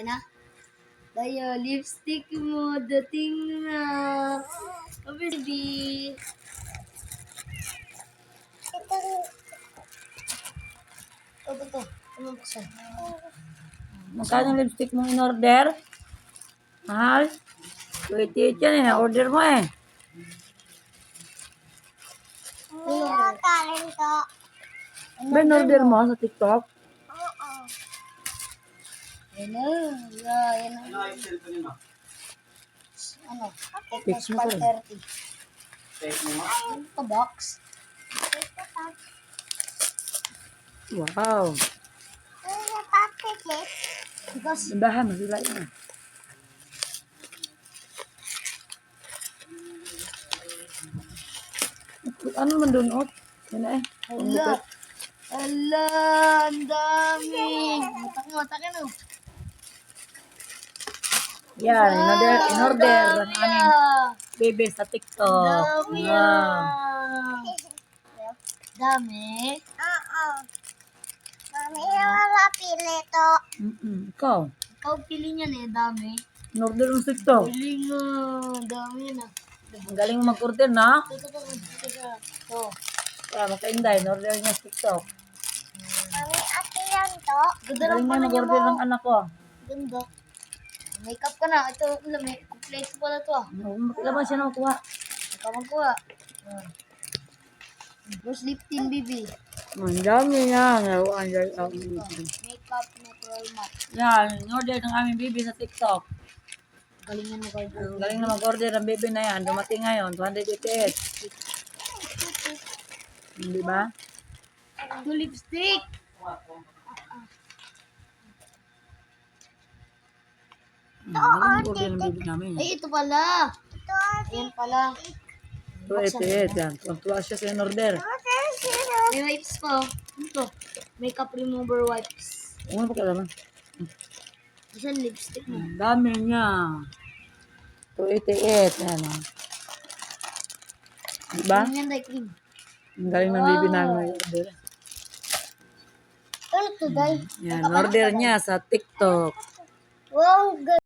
Okay na? Daya, lipstick mo, dating na. Oh, baby. Ito. Ano ba siya? Magkano lipstick mo in order? Mahal? 28 yan eh. Na-order mo eh. Kain ko. Ba in-order mo sa TikTok? Yan na. Yan na. Ano? Fix mo ko rin. 30. Ito box. Wow. Because, Simbahan, masila yun. Ano man doon, Ot? Yan na eh. ala. Ala, ang dami. Matak ka no. Yan, in-order ng aming baby sa TikTok. Dami Wow. Dami. Oo. Mami, wala pili to. Ikaw, Ikaw pili niyan eh, dami. in-order mo sa TikTok. Pili nga, dami na. Ang galing mo mag-order na. Ito. Kaya makainday, in-order niya sa TikTok. Mami, ate yan to. Ganda Galing lang mo pala niya mag-order mo. ng anak ko. Ganda. Makeup ka na. Ito, may complete pala to ah. Kailan ba siya na makuha? Ikaw magkuha. Brush lip tint, baby. Ang dami yan. Makeup natural matte. Yan, in-order ng aming baby sa TikTok. Galingan mo kayo. Ang galing na mag-order ng baby na yan. Dumating ngayon, 288. Hindi ba? Ito lipstick. Ang galing mag-order ng baby namin. Ay, ito pala. Ito, Ayan pala. 288 yan. Tuwa siya sa in-order. May wipes pa. Ito. Makeup remover wipes. Ano pa kailangan? Isang lipstick mo. Ang dami niya. 288. Yan o. Diba? Ganyan dahil cream. Ang galing ng baby namin mag-order. Ano to, Day? Yan, order niya sa TikTok. Wow,